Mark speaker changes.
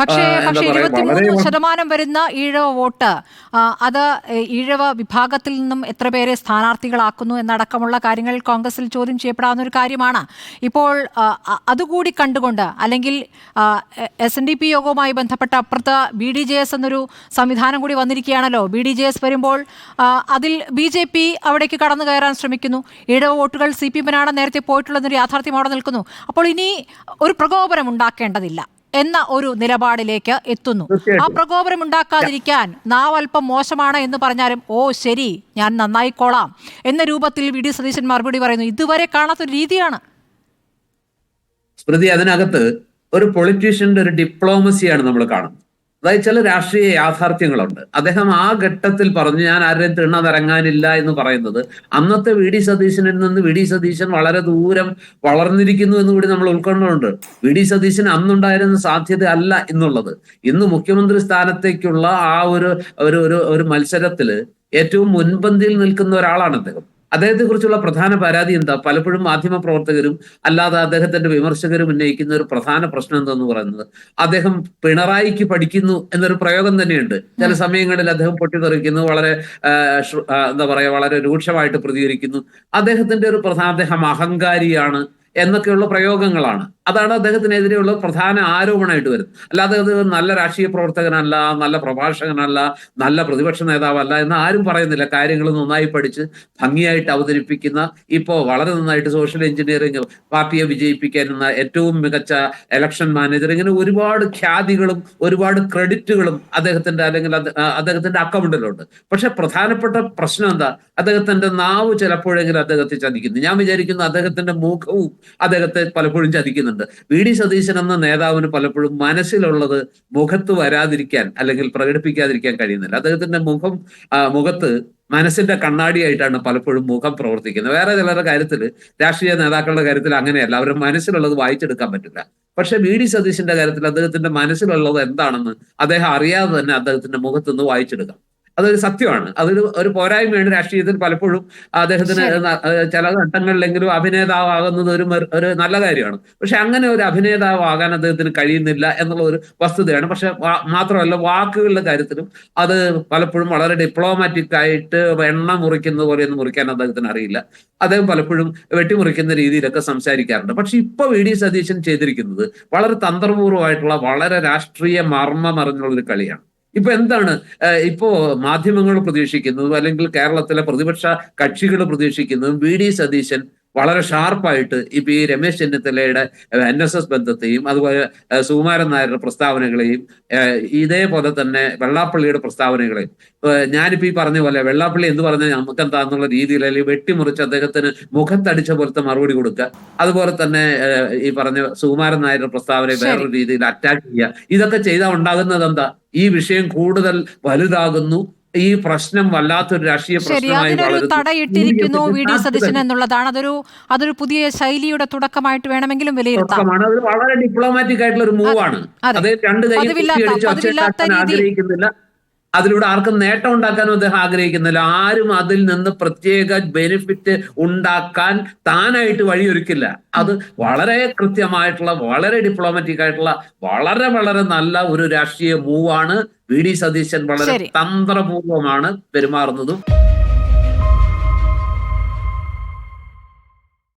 Speaker 1: പക്ഷേ
Speaker 2: എന്താ പറയാ, വളരെ
Speaker 1: 23% വരുന്ന ഈഴവ വോട്ട് അത് ഈഴവ വിഭാഗത്തിൽ നിന്നും എത്ര പേരെ സ്ഥാനാർത്ഥികളാക്കുന്നു എന്നടക്കമുള്ള കാര്യങ്ങൾ കോൺഗ്രസിൽ ചോദ്യം ചെയ്യപ്പെടാവുന്ന ഒരു കാര്യമാണ്. ഇപ്പോൾ അതുകൂടി കണ്ടുകൊണ്ട്, അല്ലെങ്കിൽ SNDP യോഗവുമായി ബന്ധപ്പെട്ട അപ്പുറത്ത് BDJS എന്നൊരു സംവിധാനം കൂടി വന്നിരിക്കുകയാണല്ലോ. BDJS വരുമ്പോൾ അതിൽ BJP അവിടേക്ക് കടന്നു കയറാൻ ശ്രമിക്കുന്നു. ഈഴവ വോട്ടുകൾ CPM-നാണ് നേരത്തെ പോയിട്ടുള്ളതൊരു യാഥാർത്ഥ്യം അവിടെ നിൽക്കുന്നു. അപ്പോൾ ഇനി ഒരു പ്രകോപനം ഉണ്ടാക്കേണ്ടതില്ല എന്ന ഒരു നിലപാടിലേക്ക് എത്തുന്നു. ആ പ്രകോപനം ഉണ്ടാക്കാതിരിക്കാൻ നാവൽപ്പം മോശമാണ് എന്ന് പറഞ്ഞാലും ശരി, ഞാൻ നന്നായിക്കോളാം എന്ന രൂപത്തിൽ VD സതീശൻ മറുപടി പറയുന്നു. ഇതുവരെ കാണാത്തൊരു രീതിയാണ്.
Speaker 2: സ്മൃതി, അതിനകത്ത് ഒരു പൊളിറ്റീഷ്യന്റെ ഒരു ഡിപ്ലോമസിയാണ് നമ്മൾ കാണുന്നത്. അതായത് ചില രാഷ്ട്രീയ യാഥാർത്ഥ്യങ്ങളുണ്ട്. അദ്ദേഹം ആ ഘട്ടത്തിൽ പറഞ്ഞു ഞാൻ ആരെയും തിണ്ണനിറങ്ങാനില്ല എന്ന് പറയുന്നത് അന്നത്തെ VD സതീശനിൽ നിന്ന് VD സതീശൻ വളരെ ദൂരം വളർന്നിരിക്കുന്നു എന്ന് കൂടി നമ്മൾ ഉൾക്കൊണ്ടുണ്ട്. VD സതീശൻ അന്നുണ്ടായിരുന്ന സാധ്യത അല്ല എന്നുള്ളത്. ഇന്ന് മുഖ്യമന്ത്രി സ്ഥാനത്തേക്കുള്ള ആ ഒരു മത്സരത്തില് ഏറ്റവും മുൻപന്തിയിൽ നിൽക്കുന്ന ഒരാളാണ് അദ്ദേഹം. അദ്ദേഹത്തെ കുറിച്ചുള്ള പ്രധാന പരാതി എന്താ? പലപ്പോഴും മാധ്യമ പ്രവർത്തകരും അല്ലാതെ അദ്ദേഹത്തിന്റെ വിമർശകരും ഉന്നയിക്കുന്ന ഒരു പ്രധാന പ്രശ്നം എന്താന്ന് പറയുന്നത്, അദ്ദേഹം പിണറായിക്ക് പഠിക്കുന്നു എന്നൊരു പ്രയോഗം തന്നെയുണ്ട്. ചില സമയങ്ങളിൽ അദ്ദേഹം പൊട്ടിത്തെറിക്കുന്നു, വളരെ എന്താ പറയാ, വളരെ രൂക്ഷമായിട്ട് പ്രതികരിക്കുന്നു. അദ്ദേഹത്തിന്റെ ഒരു അദ്ദേഹം അഹങ്കാരിയാണ് എന്നൊക്കെയുള്ള പ്രയോഗങ്ങളാണ്. അതാണ് അദ്ദേഹത്തിനെതിരെയുള്ള പ്രധാന ആരോപണമായിട്ട് വരുന്നത്. അല്ലാതെ അത് നല്ല രാഷ്ട്രീയ പ്രവർത്തകനല്ല, നല്ല പ്രഭാഷകനല്ല, നല്ല പ്രതിപക്ഷ നേതാവല്ല എന്ന് ആരും പറയുന്നില്ല. കാര്യങ്ങൾ നന്നായി പഠിച്ച് ഭംഗിയായിട്ട് അവതരിപ്പിക്കുന്ന, ഇപ്പോൾ വളരെ നന്നായിട്ട് സോഷ്യൽ എഞ്ചിനീയറിംഗ് പാർട്ടിയെ വിജയിപ്പിക്കാനുള്ള ഏറ്റവും മികച്ച ഇലക്ഷൻ മാനേജർ, ഇങ്ങനെ ഒരുപാട് ഖ്യാതികളും ഒരുപാട് ക്രെഡിറ്റുകളും അദ്ദേഹത്തിന്റെ അല്ലെങ്കിൽ അദ്ദേഹത്തിന്റെ അക്കൗണ്ടിലുണ്ട്. പക്ഷെ പ്രധാനപ്പെട്ട പ്രശ്നം എന്താ? അദ്ദേഹത്തിന്റെ നാവ് ചിലപ്പോഴെങ്കിലും അദ്ദേഹത്തെ ചതിക്കുന്നു. ഞാൻ വിചാരിക്കുന്നു അദ്ദേഹത്തിന്റെ മുഖവും അദ്ദേഹത്തെ പലപ്പോഴും ചതിക്കുന്നുണ്ട്. VD സതീശൻ എന്ന നേതാവിന് പലപ്പോഴും മനസ്സിലുള്ളത് മുഖത്ത് വരാതിരിക്കാൻ അല്ലെങ്കിൽ പ്രകടിപ്പിക്കാതിരിക്കാൻ കഴിയുന്നില്ല. അദ്ദേഹത്തിന്റെ മുഖത്ത് മനസ്സിന്റെ കണ്ണാടിയായിട്ടാണ് പലപ്പോഴും മുഖം പ്രവർത്തിക്കുന്നത്. വേറെ ചിലരുടെ കാര്യത്തിൽ, രാഷ്ട്രീയ നേതാക്കളുടെ കാര്യത്തിൽ അങ്ങനെയല്ല. അവരുടെ മനസ്സിലുള്ളത് വായിച്ചെടുക്കാൻ പറ്റില്ല. പക്ഷെ VD സതീശന്റെ കാര്യത്തിൽ അദ്ദേഹത്തിന്റെ മനസ്സിലുള്ളത് എന്താണെന്ന് അദ്ദേഹം അറിയാതെ തന്നെ അദ്ദേഹത്തിന്റെ മുഖത്തുനിന്ന് വായിച്ചെടുക്കാം. അതൊരു സത്യമാണ്. ഒരു പോരായ്മയാണ് രാഷ്ട്രീയത്തിൽ. പലപ്പോഴും അദ്ദേഹത്തിന് ചില ഘട്ടങ്ങളിലെങ്കിലും അഭിനേതാവാകുന്നത് ഒരു നല്ല കാര്യമാണ്. പക്ഷെ അങ്ങനെ ഒരു അഭിനേതാവാകാൻ അദ്ദേഹത്തിന് കഴിയുന്നില്ല എന്നുള്ള ഒരു വസ്തുതയാണ്. പക്ഷെ മാത്രമല്ല, വാക്കുകളുടെ കാര്യത്തിലും അത് പലപ്പോഴും വളരെ ഡിപ്ലോമാറ്റിക് ആയിട്ട് എണ്ണ മുറിക്കുന്നത് പോലെയൊന്നും മുറിക്കാൻ അദ്ദേഹത്തിന് അറിയില്ല. അദ്ദേഹം പലപ്പോഴും വെട്ടിമുറിക്കുന്ന രീതിയിലൊക്കെ സംസാരിക്കാറുണ്ട്. പക്ഷെ ഇപ്പൊ VD സതീശൻ ചെയ്തിരിക്കുന്നത് വളരെ തന്ത്രപൂർവ്വമായിട്ടുള്ള, വളരെ രാഷ്ട്രീയ മർമ്മം അറിഞ്ഞുള്ള ഒരു കളിയാണ്. ഇപ്പൊ എന്താണ് ഇപ്പോ മാധ്യമങ്ങൾ പ്രതീക്ഷിക്കുന്നതും അല്ലെങ്കിൽ കേരളത്തിലെ പ്രതിപക്ഷ കക്ഷികൾ പ്രതീക്ഷിക്കുന്നതും, VD സതീശൻ വളരെ ഷാർപ്പായിട്ട് ഇപ്പൊ ഈ രമേശ് ചെന്നിത്തലയുടെ NSS ബന്ധത്തെയും അതുപോലെ സുകുമാരൻ നായരുടെ പ്രസ്താവനകളെയും ഇതേപോലെ തന്നെ വെള്ളാപ്പള്ളിയുടെ പ്രസ്താവനകളെയും, ഞാനിപ്പോ ഈ പറഞ്ഞ പോലെ വെള്ളാപ്പള്ളി എന്ത് പറഞ്ഞാൽ നമുക്ക് എന്താന്നുള്ള രീതിയിൽ അല്ലെങ്കിൽ വെട്ടിമുറിച്ച് അദ്ദേഹത്തിന് മുഖത്തടിച്ച പോലത്തെ മറുപടി കൊടുക്കുക, അതുപോലെ തന്നെ ഈ പറഞ്ഞ സുകുമാരൻ നായരുടെ പ്രസ്താവനയെ വേറൊരു രീതിയിൽ അറ്റാക്ക് ചെയ്യുക, ഇതൊക്കെ ചെയ്താൽ ഉണ്ടാകുന്നത് എന്താ? ഈ വിഷയം കൂടുതൽ വലുതാകുന്നു. ഈ പ്രശ്നം വല്ലാത്തൊരു രാഷ്ട്രീയ പ്രശ്നമായി
Speaker 1: തടയിട്ടിരിക്കുന്നു VD സതീശൻ എന്നുള്ളതാണ്. അതൊരു പുതിയ ശൈലിയുടെ തുടക്കമായിട്ട് വേണമെങ്കിലും വിലയിരുത്താം.
Speaker 2: അത് വളരെ ഡിപ്ലോമാറ്റിക് ആയിട്ടുള്ള ഒരു മൂവാണ്. അത് രണ്ട് കൈ ആഗ്രഹിക്കുന്നില്ല. അതിലൂടെ ആർക്കും നേട്ടം ഉണ്ടാക്കാനും അദ്ദേഹം ആഗ്രഹിക്കുന്നില്ല. ആരും അതിൽ നിന്ന് പ്രത്യേക ബെനിഫിറ്റ് ഉണ്ടാക്കാൻ താനായിട്ട് വഴിയൊരുക്കില്ല. അത് വളരെ കൃത്യമായിട്ടുള്ള, വളരെ ഡിപ്ലോമാറ്റിക് ആയിട്ടുള്ള, വളരെ വളരെ നല്ല ഒരു രാഷ്ട്രീയ മൂവാണ്. VD സതീശൻ വളരെ തന്ത്രപൂർവമാണ് പെരുമാറുന്നതും.